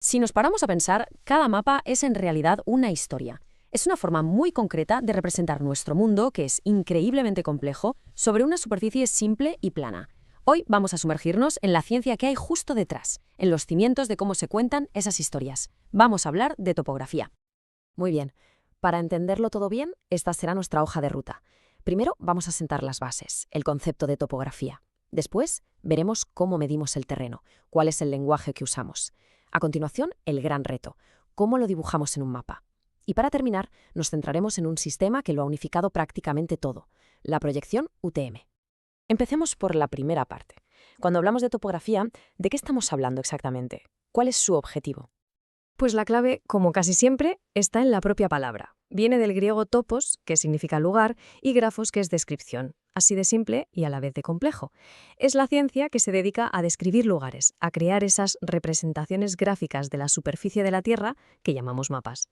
Si nos paramos a pensar, cada mapa es en realidad una historia. Es una forma muy concreta de representar nuestro mundo, que es increíblemente complejo, sobre una superficie simple y plana. Hoy vamos a sumergirnos en la ciencia que hay justo detrás, en los cimientos de cómo se cuentan esas historias. Vamos a hablar de topografía. Muy bien. Para entenderlo todo bien, esta será nuestra hoja de ruta. Primero vamos a sentar las bases, el concepto de topografía. Después veremos cómo medimos el terreno, cuál es el lenguaje que usamos. A continuación, el gran reto, cómo lo dibujamos en un mapa. Y para terminar, nos centraremos en un sistema que lo ha unificado prácticamente todo, la proyección UTM. Empecemos por la primera parte. Cuando hablamos de topografía, ¿de qué estamos hablando exactamente? ¿Cuál es su objetivo? Pues la clave, como casi siempre, está en la propia palabra. Viene del griego topos, que significa lugar, y grafos, que es descripción. Así de simple y a la vez de complejo. Es la ciencia que se dedica a describir lugares, a crear esas representaciones gráficas de la superficie de la Tierra que llamamos mapas.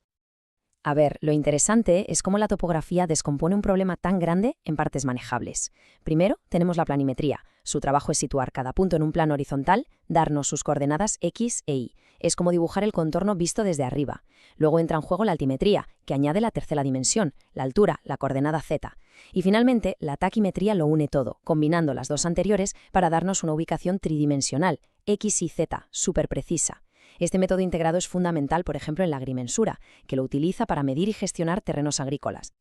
A ver, lo interesante es cómo la topografía descompone un problema tan grande en partes manejables. Primero, tenemos la planimetría. Su trabajo es situar cada punto en un plano horizontal, darnos sus coordenadas X e Y. Es como dibujar el contorno visto desde arriba. Luego entra en juego la altimetría, que añade la tercera dimensión, la altura, la coordenada Z. Y finalmente, la taquimetría lo une todo, combinando las dos anteriores para darnos una ubicación tridimensional, X y Z, súper precisa. Este método integrado es fundamental, por ejemplo, en la agrimensura, que lo utiliza para medir y gestionar terrenos agrícolas.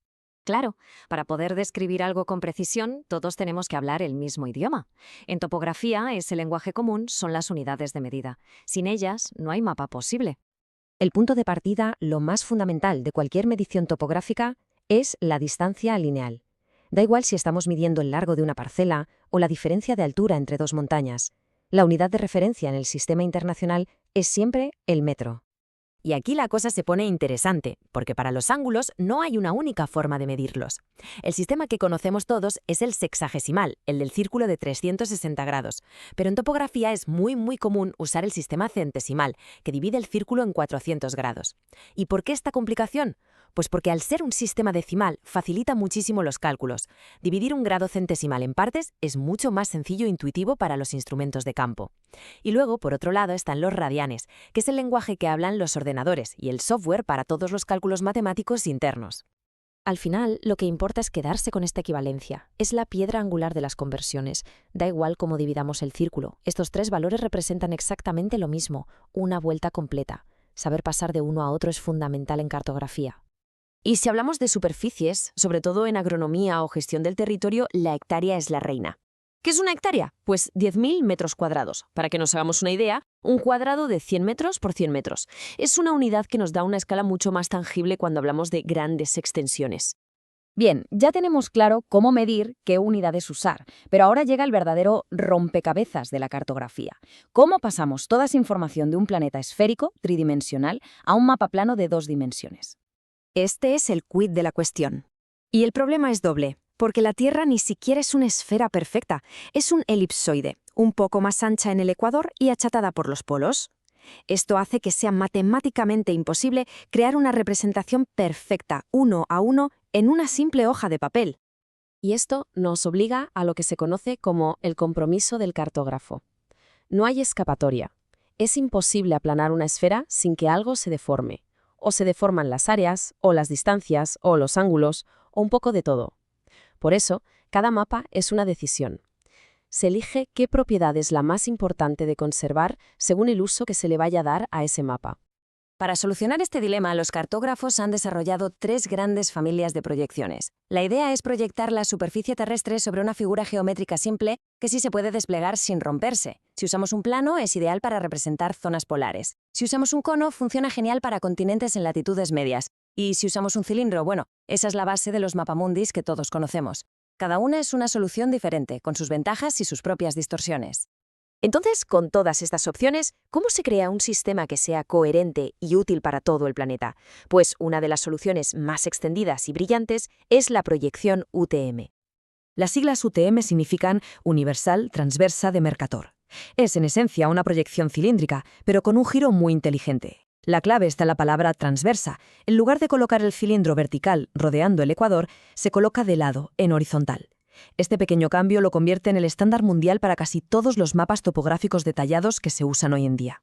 Claro, para poder describir algo con precisión, todos tenemos que hablar el mismo idioma. En topografía, ese lenguaje común son las unidades de medida. Sin ellas, no hay mapa posible. El punto de partida, lo más fundamental de cualquier medición topográfica, es la distancia lineal. Da igual si estamos midiendo el largo de una parcela o la diferencia de altura entre dos montañas. La unidad de referencia en el sistema internacional es siempre el metro. Y aquí la cosa se pone interesante, porque para los ángulos no hay una única forma de medirlos. El sistema que conocemos todos es el sexagesimal, el del círculo de 360 grados. Pero en topografía es muy común usar el sistema centesimal, que divide el círculo en 400 grados. ¿Y por qué esta complicación? Pues porque al ser un sistema decimal facilita muchísimo los cálculos. Dividir un grado centesimal en partes es mucho más sencillo e intuitivo para los instrumentos de campo. Y luego, por otro lado, están los radianes, que es el lenguaje que hablan los ordenadores y el software para todos los cálculos matemáticos internos. Al final, lo que importa es quedarse con esta equivalencia. Es la piedra angular de las conversiones. Da igual cómo dividamos el círculo. Estos tres valores representan exactamente lo mismo, una vuelta completa. Saber pasar de uno a otro es fundamental en cartografía. Y si hablamos de superficies, sobre todo en agronomía o gestión del territorio, la hectárea es la reina. ¿Qué es una hectárea? Pues 10.000 metros cuadrados. Para que nos hagamos una idea, un cuadrado de 100 metros por 100 metros. Es una unidad que nos da una escala mucho más tangible cuando hablamos de grandes extensiones. Bien, ya tenemos claro cómo medir, qué unidades usar, pero ahora llega el verdadero rompecabezas de la cartografía. ¿Cómo pasamos toda esa información de un planeta esférico, tridimensional, a un mapa plano de 2 dimensiones? Este es el quid de la cuestión. Y el problema es doble, porque la Tierra ni siquiera es una esfera perfecta, es un elipsoide, un poco más ancha en el ecuador y achatada por los polos. Esto hace que sea matemáticamente imposible crear una representación perfecta, 1 a 1, en una simple hoja de papel. Y esto nos obliga a lo que se conoce como el compromiso del cartógrafo. No hay escapatoria. Es imposible aplanar una esfera sin que algo se deforme. O se deforman las áreas, o las distancias, o los ángulos, o un poco de todo. Por eso, cada mapa es una decisión. Se elige qué propiedad es la más importante de conservar según el uso que se le vaya a dar a ese mapa. Para solucionar este dilema, los cartógrafos han desarrollado 3 grandes familias de proyecciones. La idea es proyectar la superficie terrestre sobre una figura geométrica simple que sí se puede desplegar sin romperse. Si usamos un plano, es ideal para representar zonas polares. Si usamos un cono, funciona genial para continentes en latitudes medias. Y si usamos un cilindro, bueno, esa es la base de los mapamundis que todos conocemos. Cada una es una solución diferente, con sus ventajas y sus propias distorsiones. Entonces, con todas estas opciones, ¿cómo se crea un sistema que sea coherente y útil para todo el planeta? Pues una de las soluciones más extendidas y brillantes es la proyección UTM. Las siglas UTM significan Universal Transversa de Mercator. Es en esencia una proyección cilíndrica, pero con un giro muy inteligente. La clave está en la palabra transversa. En lugar de colocar el cilindro vertical rodeando el ecuador, se coloca de lado, en horizontal. Este pequeño cambio lo convierte en el estándar mundial para casi todos los mapas topográficos detallados que se usan hoy en día.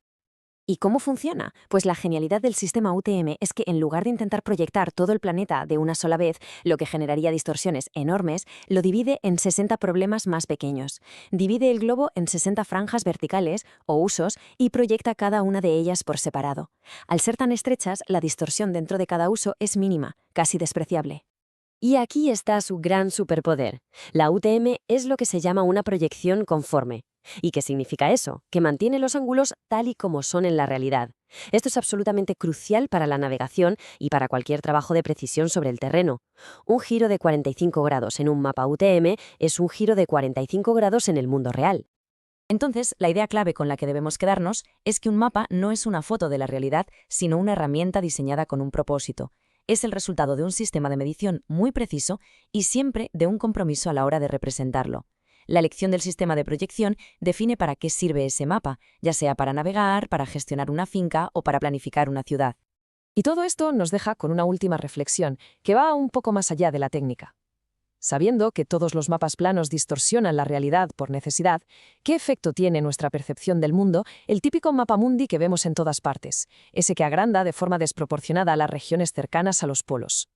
¿Y cómo funciona? Pues la genialidad del sistema UTM es que en lugar de intentar proyectar todo el planeta de una sola vez, lo que generaría distorsiones enormes, lo divide en 60 problemas más pequeños. Divide el globo en 60 franjas verticales o usos y proyecta cada una de ellas por separado. Al ser tan estrechas, la distorsión dentro de cada uso es mínima, casi despreciable. Y aquí está su gran superpoder. La UTM es lo que se llama una proyección conforme. ¿Y qué significa eso? Que mantiene los ángulos tal y como son en la realidad. Esto es absolutamente crucial para la navegación y para cualquier trabajo de precisión sobre el terreno. Un giro de 45 grados en un mapa UTM es un giro de 45 grados en el mundo real. Entonces, la idea clave con la que debemos quedarnos es que un mapa no es una foto de la realidad, sino una herramienta diseñada con un propósito. Es el resultado de un sistema de medición muy preciso y siempre de un compromiso a la hora de representarlo. La elección del sistema de proyección define para qué sirve ese mapa, ya sea para navegar, para gestionar una finca o para planificar una ciudad. Y todo esto nos deja con una última reflexión, que va un poco más allá de la técnica. Sabiendo que todos los mapas planos distorsionan la realidad por necesidad, ¿qué efecto tiene en nuestra percepción del mundo el típico mapamundi que vemos en todas partes, ese que agranda de forma desproporcionada a las regiones cercanas a los polos?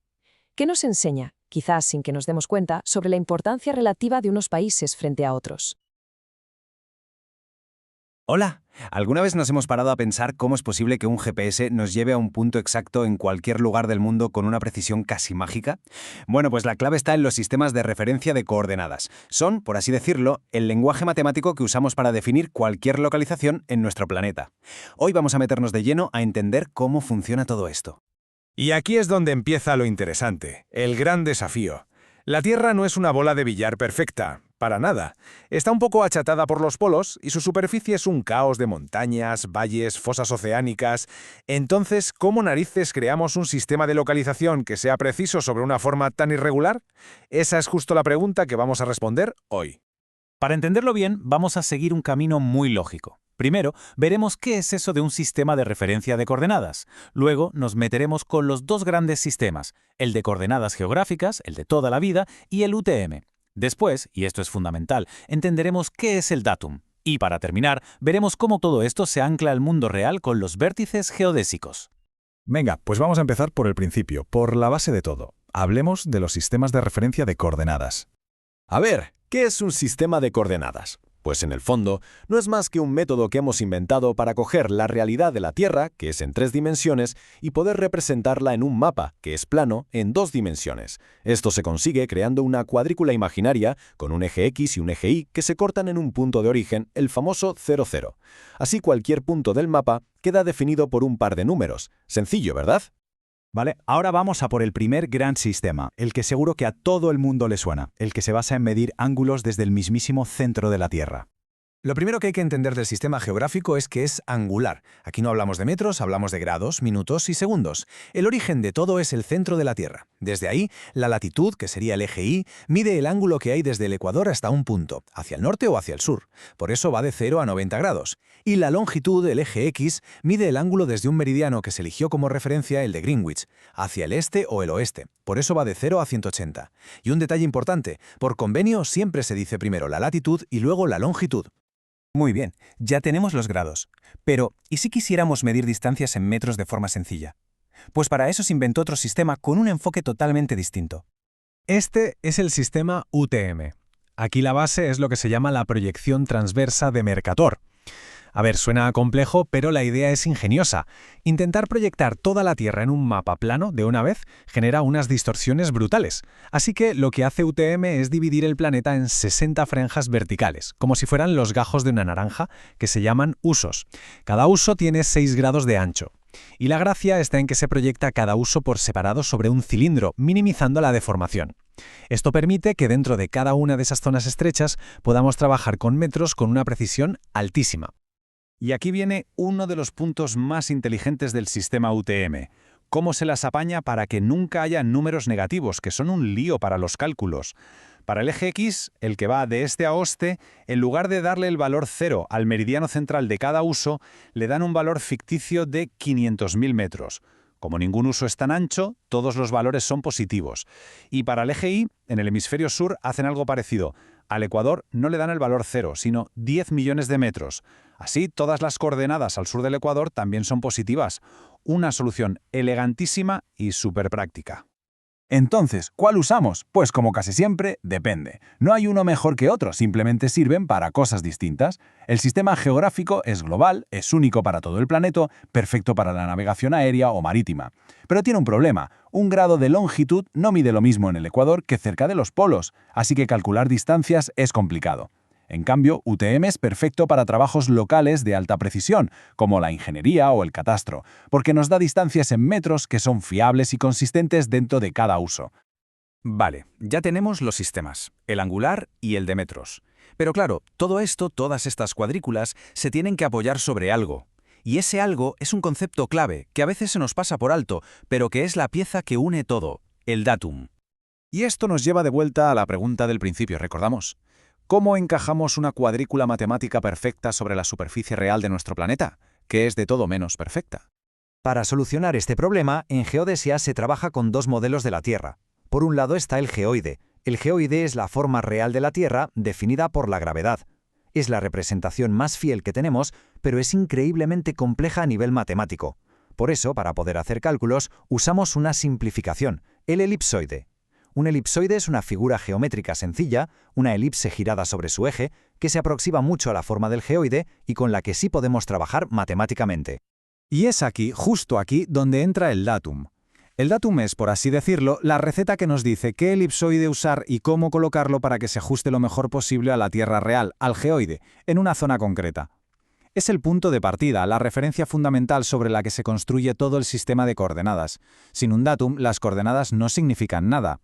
¿Qué nos enseña, quizás sin que nos demos cuenta, sobre la importancia relativa de unos países frente a otros? Hola, ¿alguna vez nos hemos parado a pensar cómo es posible que un GPS nos lleve a un punto exacto en cualquier lugar del mundo con una precisión casi mágica? Bueno, pues la clave está en los sistemas de referencia de coordenadas. Son, por así decirlo, el lenguaje matemático que usamos para definir cualquier localización en nuestro planeta. Hoy vamos a meternos de lleno a entender cómo funciona todo esto. Y aquí es donde empieza lo interesante, el gran desafío. La Tierra no es una bola de billar perfecta, para nada. Está un poco achatada por los polos y su superficie es un caos de montañas, valles, fosas oceánicas. Entonces, ¿cómo narices creamos un sistema de localización que sea preciso sobre una forma tan irregular? Esa es justo la pregunta que vamos a responder hoy. Para entenderlo bien, vamos a seguir un camino muy lógico. Primero, veremos qué es eso de un sistema de referencia de coordenadas. Luego, nos meteremos con los dos grandes sistemas, el de coordenadas geográficas, el de toda la vida, y el UTM. Después, y esto es fundamental, entenderemos qué es el datum. Y para terminar, veremos cómo todo esto se ancla al mundo real con los vértices geodésicos. Venga, pues vamos a empezar por el principio, por la base de todo. Hablemos de los sistemas de referencia de coordenadas. A ver, ¿qué es un sistema de coordenadas? Pues en el fondo, no es más que un método que hemos inventado para coger la realidad de la Tierra, que es en 3 dimensiones, y poder representarla en un mapa, que es plano, en 2 dimensiones. Esto se consigue creando una cuadrícula imaginaria con un eje X y un eje Y que se cortan en un punto de origen, el famoso 0, 0. Así cualquier punto del mapa queda definido por un par de números. Sencillo, ¿verdad? Vale, ahora vamos a por el primer gran sistema, el que seguro que a todo el mundo le suena, el que se basa en medir ángulos desde el mismísimo centro de la Tierra. Lo primero que hay que entender del sistema geográfico es que es angular. Aquí no hablamos de metros, hablamos de grados, minutos y segundos. El origen de todo es el centro de la Tierra. Desde ahí, la latitud, que sería el eje Y, mide el ángulo que hay desde el ecuador hasta un punto, hacia el norte o hacia el sur. Por eso va de 0 a 90 grados. Y la longitud, el eje X, mide el ángulo desde un meridiano que se eligió como referencia, el de Greenwich, hacia el este o el oeste. Por eso va de 0 a 180. Y un detalle importante, por convenio siempre se dice primero la latitud y luego la longitud. Muy bien, ya tenemos los grados. Pero, ¿y si quisiéramos medir distancias en metros de forma sencilla? Pues para eso se inventó otro sistema con un enfoque totalmente distinto. Este es el sistema UTM. Aquí la base es lo que se llama la proyección transversa de Mercator. A ver, suena complejo, pero la idea es ingeniosa. Intentar proyectar toda la Tierra en un mapa plano de una vez genera unas distorsiones brutales. Así que lo que hace UTM es dividir el planeta en 60 franjas verticales, como si fueran los gajos de una naranja, que se llaman usos. Cada uso tiene 6 grados de ancho. Y la gracia está en que se proyecta cada uso por separado sobre un cilindro, minimizando la deformación. Esto permite que dentro de cada una de esas zonas estrechas podamos trabajar con metros con una precisión altísima. Y aquí viene uno de los puntos más inteligentes del sistema UTM. Cómo se las apaña para que nunca haya números negativos, que son un lío para los cálculos. Para el eje X, el que va de este a oeste, en lugar de darle el valor 0 al meridiano central de cada uso, le dan un valor ficticio de 500.000 metros. Como ningún uso es tan ancho, todos los valores son positivos. Y para el eje Y, en el hemisferio sur, hacen algo parecido. Al ecuador no le dan el valor 0, sino 10 millones de metros. Así, todas las coordenadas al sur del ecuador también son positivas. Una solución elegantísima y súper práctica. Entonces, ¿cuál usamos? Pues como casi siempre, depende. No hay uno mejor que otro, simplemente sirven para cosas distintas. El sistema geográfico es global, es único para todo el planeta, perfecto para la navegación aérea o marítima. Pero tiene un problema. Un grado de longitud no mide lo mismo en el ecuador que cerca de los polos, así que calcular distancias es complicado. En cambio, UTM es perfecto para trabajos locales de alta precisión, como la ingeniería o el catastro, porque nos da distancias en metros que son fiables y consistentes dentro de cada uso. Vale, ya tenemos los sistemas, el angular y el de metros. Pero claro, todo esto, todas estas cuadrículas, se tienen que apoyar sobre algo. Y ese algo es un concepto clave que a veces se nos pasa por alto, pero que es la pieza que une todo, el datum. Y esto nos lleva de vuelta a la pregunta del principio, ¿recordamos? ¿Cómo encajamos una cuadrícula matemática perfecta sobre la superficie real de nuestro planeta, que es de todo menos perfecta? Para solucionar este problema, en geodesia se trabaja con dos modelos de la Tierra. Por un lado está el geoide. El geoide es la forma real de la Tierra definida por la gravedad. Es la representación más fiel que tenemos, pero es increíblemente compleja a nivel matemático. Por eso, para poder hacer cálculos, usamos una simplificación, el elipsoide. Un elipsoide es una figura geométrica sencilla, una elipse girada sobre su eje, que se aproxima mucho a la forma del geoide y con la que sí podemos trabajar matemáticamente. Y es aquí, justo aquí, donde entra el datum. El datum es, por así decirlo, la receta que nos dice qué elipsoide usar y cómo colocarlo para que se ajuste lo mejor posible a la Tierra real, al geoide, en una zona concreta. Es el punto de partida, la referencia fundamental sobre la que se construye todo el sistema de coordenadas. Sin un datum, las coordenadas no significan nada.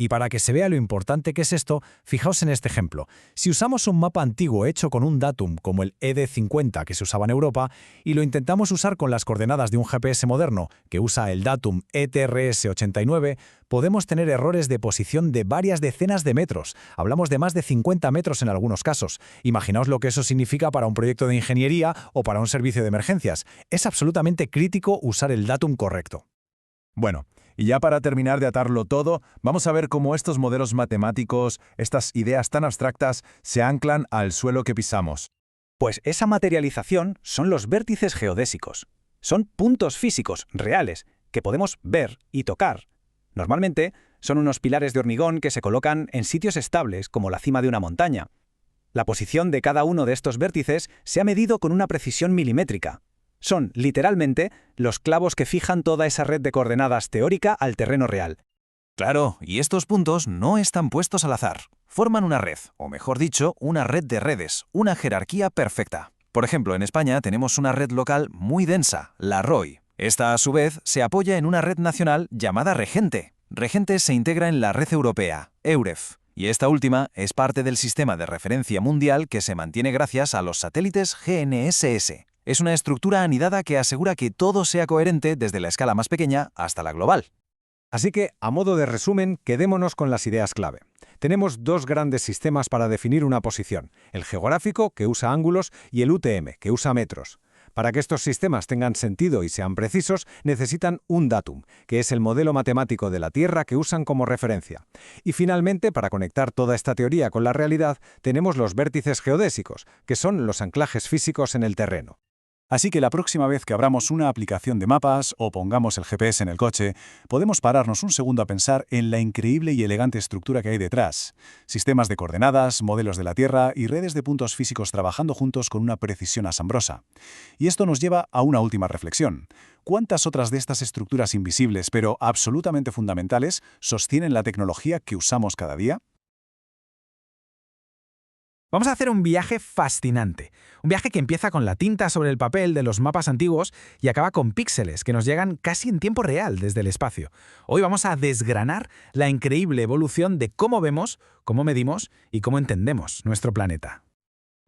Y para que se vea lo importante que es esto, fijaos en este ejemplo. Si usamos un mapa antiguo hecho con un datum como el ED50 que se usaba en Europa y lo intentamos usar con las coordenadas de un GPS moderno que usa el datum ETRS89, podemos tener errores de posición de varias decenas de metros. Hablamos de más de 50 metros en algunos casos. Imaginaos lo que eso significa para un proyecto de ingeniería o para un servicio de emergencias. Es absolutamente crítico usar el datum correcto. Bueno, y ya para terminar de atarlo todo, vamos a ver cómo estos modelos matemáticos, estas ideas tan abstractas, se anclan al suelo que pisamos. Pues esa materialización son los vértices geodésicos. Son puntos físicos, reales, que podemos ver y tocar. Normalmente son unos pilares de hormigón que se colocan en sitios estables, como la cima de una montaña. La posición de cada uno de estos vértices se ha medido con una precisión milimétrica. Son, literalmente, los clavos que fijan toda esa red de coordenadas teórica al terreno real. Claro, y estos puntos no están puestos al azar. Forman una red, o mejor dicho, una red de redes, una jerarquía perfecta. Por ejemplo, en España tenemos una red local muy densa, la ROI. Esta, a su vez, se apoya en una red nacional llamada Regente. Regente se integra en la red europea, EUREF. Y esta última es parte del sistema de referencia mundial que se mantiene gracias a los satélites GNSS. Es una estructura anidada que asegura que todo sea coherente desde la escala más pequeña hasta la global. Así que, a modo de resumen, quedémonos con las ideas clave. Tenemos dos grandes sistemas para definir una posición, el geográfico, que usa ángulos, y el UTM, que usa metros. Para que estos sistemas tengan sentido y sean precisos, necesitan un datum, que es el modelo matemático de la Tierra que usan como referencia. Y finalmente, para conectar toda esta teoría con la realidad, tenemos los vértices geodésicos, que son los anclajes físicos en el terreno. Así que la próxima vez que abramos una aplicación de mapas o pongamos el GPS en el coche, podemos pararnos un segundo a pensar en la increíble y elegante estructura que hay detrás. Sistemas de coordenadas, modelos de la Tierra y redes de puntos físicos trabajando juntos con una precisión asombrosa. Y esto nos lleva a una última reflexión. ¿Cuántas otras de estas estructuras invisibles, pero absolutamente fundamentales, sostienen la tecnología que usamos cada día? Vamos a hacer un viaje fascinante. Un viaje que empieza con la tinta sobre el papel de los mapas antiguos y acaba con píxeles que nos llegan casi en tiempo real desde el espacio. Hoy vamos a desgranar la increíble evolución de cómo vemos, cómo medimos y cómo entendemos nuestro planeta.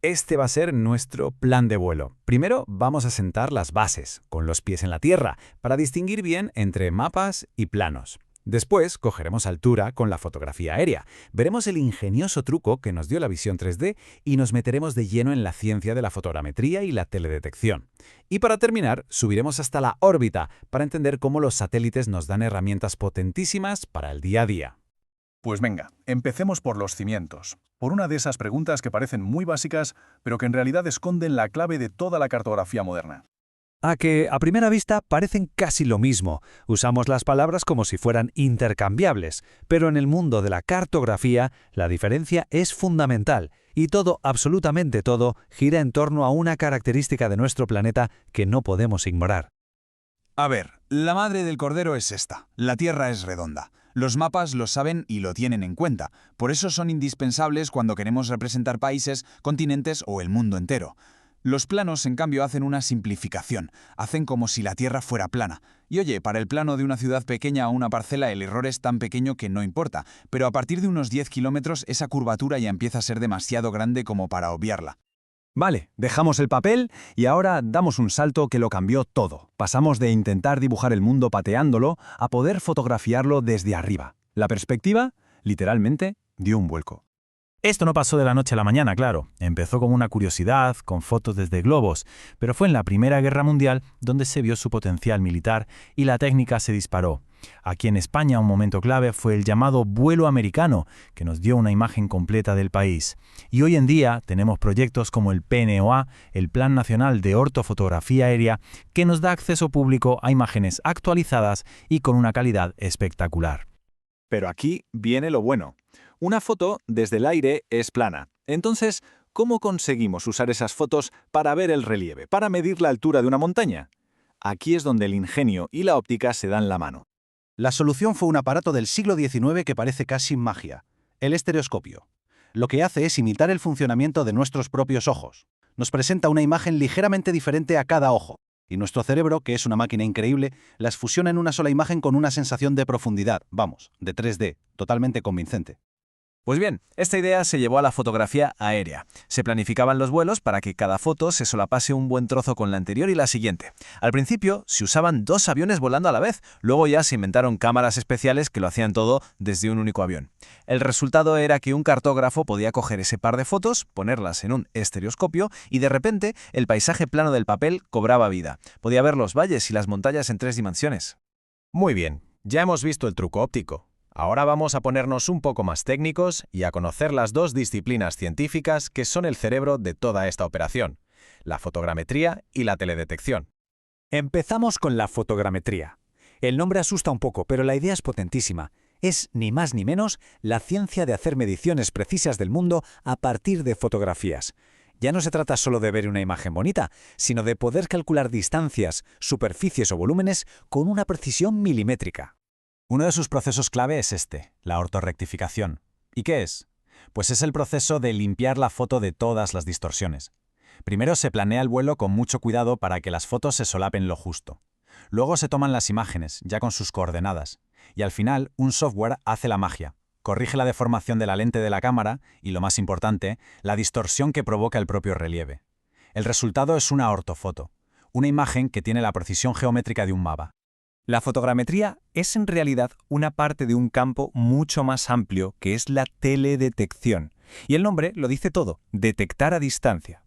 Este va a ser nuestro plan de vuelo. Primero vamos a sentar las bases, con los pies en la tierra, para distinguir bien entre mapas y planos. Después cogeremos altura con la fotografía aérea, veremos el ingenioso truco que nos dio la visión 3D y nos meteremos de lleno en la ciencia de la fotogrametría y la teledetección. Y para terminar, subiremos hasta la órbita para entender cómo los satélites nos dan herramientas potentísimas para el día a día. Pues venga, empecemos por los cimientos. por una de esas preguntas que parecen muy básicas, pero que en realidad esconden la clave de toda la cartografía moderna. A que, a primera vista, parecen casi lo mismo. Usamos las palabras como si fueran intercambiables, pero en el mundo de la cartografía la diferencia es fundamental, y todo, absolutamente todo, gira en torno a una característica de nuestro planeta que no podemos ignorar. A ver, la madre del cordero es esta. La Tierra es redonda. Los mapas lo saben y lo tienen en cuenta. Por eso son indispensables cuando queremos representar países, continentes o el mundo entero. Los planos, en cambio, hacen una simplificación. Hacen como si la Tierra fuera plana. Y oye, para el plano de una ciudad pequeña o una parcela el error es tan pequeño que no importa. Pero a partir de unos 10 kilómetros esa curvatura ya empieza a ser demasiado grande como para obviarla. Vale, dejamos el papel y ahora damos un salto que lo cambió todo. Pasamos de intentar dibujar el mundo pateándolo a poder fotografiarlo desde arriba. La perspectiva, literalmente, dio un vuelco. Esto no pasó de la noche a la mañana, claro. Empezó como una curiosidad, con fotos desde globos, pero fue en la Primera Guerra Mundial donde se vio su potencial militar y la técnica se disparó. Aquí en España un momento clave fue el llamado vuelo americano, que nos dio una imagen completa del país. Y hoy en día tenemos proyectos como el PNOA, el Plan Nacional de Ortofotografía Aérea, que nos da acceso público a imágenes actualizadas y con una calidad espectacular. Pero aquí viene lo bueno. Una foto desde el aire es plana. Entonces, ¿cómo conseguimos usar esas fotos para ver el relieve, para medir la altura de una montaña? Aquí es donde el ingenio y la óptica se dan la mano. La solución fue un aparato del siglo XIX que parece casi magia, el estereoscopio. Lo que hace es imitar el funcionamiento de nuestros propios ojos. Nos presenta una imagen ligeramente diferente a cada ojo, y nuestro cerebro, que es una máquina increíble, las fusiona en una sola imagen con una sensación de profundidad, de 3D, totalmente convincente. Pues bien, esta idea se llevó a la fotografía aérea. Se planificaban los vuelos para que cada foto se solapase un buen trozo con la anterior y la siguiente. Al principio se usaban 2 aviones volando a la vez, luego ya se inventaron cámaras especiales que lo hacían todo desde un único avión. El resultado era que un cartógrafo podía coger ese par de fotos, ponerlas en un estereoscopio y de repente el paisaje plano del papel cobraba vida. Podía ver los valles y las montañas en 3 dimensiones. Muy bien, ya hemos visto el truco óptico. Ahora vamos a ponernos un poco más técnicos y a conocer las 2 disciplinas científicas que son el cerebro de toda esta operación, la fotogrametría y la teledetección. Empezamos con la fotogrametría. El nombre asusta un poco, pero la idea es potentísima. Es, ni más ni menos, la ciencia de hacer mediciones precisas del mundo a partir de fotografías. Ya no se trata solo de ver una imagen bonita, sino de poder calcular distancias, superficies o volúmenes con una precisión milimétrica. Uno de sus procesos clave es la ortorrectificación. ¿Y qué es? Pues es el proceso de limpiar la foto de todas las distorsiones. Primero se planea el vuelo con mucho cuidado para que las fotos se solapen lo justo. Luego se toman las imágenes, ya con sus coordenadas. Y al final, un software hace la magia. Corrige la deformación de la lente de la cámara y, lo más importante, la distorsión que provoca el propio relieve. El resultado es una ortofoto, una imagen que tiene la precisión geométrica de un mapa. La fotogrametría es en realidad una parte de un campo mucho más amplio que es la teledetección. Y el nombre lo dice todo, detectar a distancia.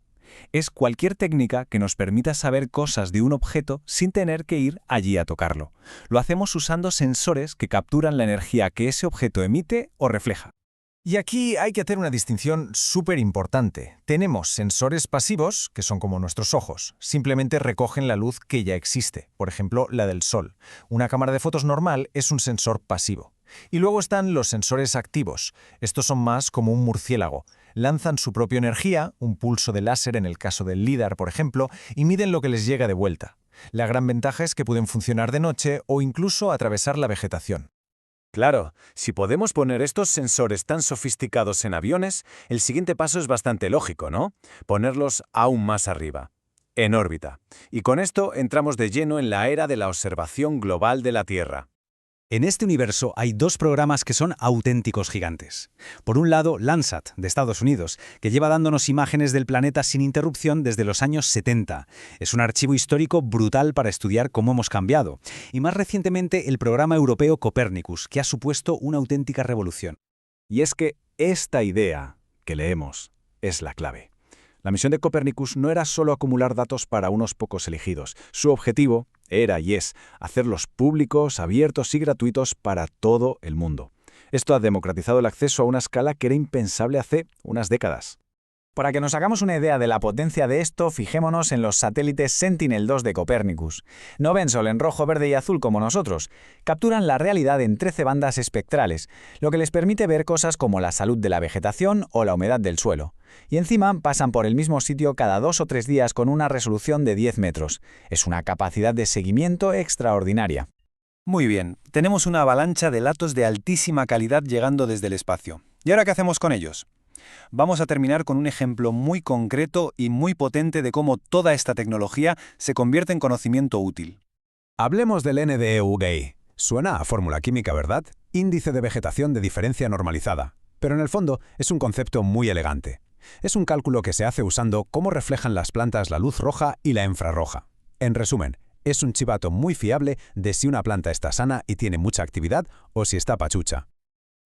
Es cualquier técnica que nos permita saber cosas de un objeto sin tener que ir allí a tocarlo. Lo hacemos usando sensores que capturan la energía que ese objeto emite o refleja. Y aquí hay que hacer una distinción súper importante. Tenemos sensores pasivos, que son como nuestros ojos. Simplemente recogen la luz que ya existe, por ejemplo, la del sol. Una cámara de fotos normal es un sensor pasivo. Y luego están los sensores activos. Estos son más como un murciélago. Lanzan su propia energía, un pulso de láser en el caso del LIDAR, por ejemplo, y miden lo que les llega de vuelta. La gran ventaja es que pueden funcionar de noche o incluso atravesar la vegetación. Claro, si podemos poner estos sensores tan sofisticados en aviones, el siguiente paso es bastante lógico, ¿no? Ponerlos aún más arriba, en órbita. Y con esto entramos de lleno en la era de la observación global de la Tierra. En este universo hay 2 programas que son auténticos gigantes. Por un lado, Landsat, de Estados Unidos, que lleva dándonos imágenes del planeta sin interrupción desde los años 70. Es un archivo histórico brutal para estudiar cómo hemos cambiado. Y más recientemente, el programa europeo Copernicus, que ha supuesto una auténtica revolución. Y es que esta idea que leemos es la clave. La misión de Copernicus no era solo acumular datos para unos pocos elegidos. Su objetivo era y es hacerlos públicos, abiertos y gratuitos para todo el mundo. Esto ha democratizado el acceso a una escala que era impensable hace unas décadas. Para que nos hagamos una idea de la potencia de esto, fijémonos en los satélites Sentinel-2 de Copérnicus. No ven sol en rojo, verde y azul como nosotros. Capturan la realidad en 13 bandas espectrales, lo que les permite ver cosas como la salud de la vegetación o la humedad del suelo. Y encima pasan por el mismo sitio cada 2 o 3 días con una resolución de 10 metros. Es una capacidad de seguimiento extraordinaria. Muy bien, tenemos una avalancha de datos de altísima calidad llegando desde el espacio. ¿Y ahora qué hacemos con ellos? Vamos a terminar con un ejemplo muy concreto y muy potente de cómo toda esta tecnología se convierte en conocimiento útil. Hablemos del NDEUGI. Suena a fórmula química, ¿verdad? Índice de vegetación de diferencia normalizada. Pero en el fondo es un concepto muy elegante. Es un cálculo que se hace usando cómo reflejan las plantas la luz roja y la infrarroja. En resumen, es un chivato muy fiable de si una planta está sana y tiene mucha actividad o si está pachucha.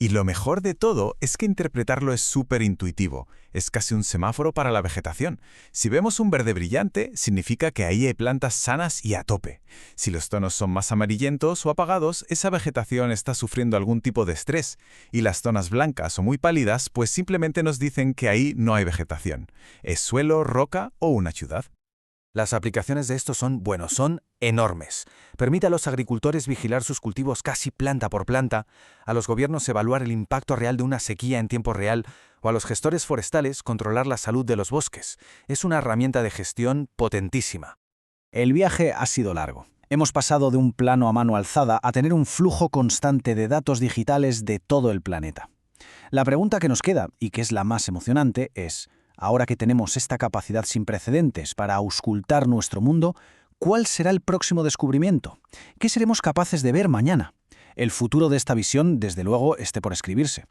Y lo mejor de todo es que interpretarlo es súper intuitivo. Es casi un semáforo para la vegetación. Si vemos un verde brillante, significa que ahí hay plantas sanas y a tope. Si los tonos son más amarillentos o apagados, esa vegetación está sufriendo algún tipo de estrés. Y las zonas blancas o muy pálidas, pues simplemente nos dicen que ahí no hay vegetación. Es suelo, roca o una ciudad. Las aplicaciones de esto son enormes. Permite a los agricultores vigilar sus cultivos casi planta por planta, a los gobiernos evaluar el impacto real de una sequía en tiempo real, o a los gestores forestales controlar la salud de los bosques. Es una herramienta de gestión potentísima. El viaje ha sido largo. Hemos pasado de un plano a mano alzada a tener un flujo constante de datos digitales de todo el planeta. La pregunta que nos queda, y que es la más emocionante, es: ahora que tenemos esta capacidad sin precedentes para auscultar nuestro mundo, ¿cuál será el próximo descubrimiento? ¿Qué seremos capaces de ver mañana? El futuro de esta visión, desde luego, esté por escribirse.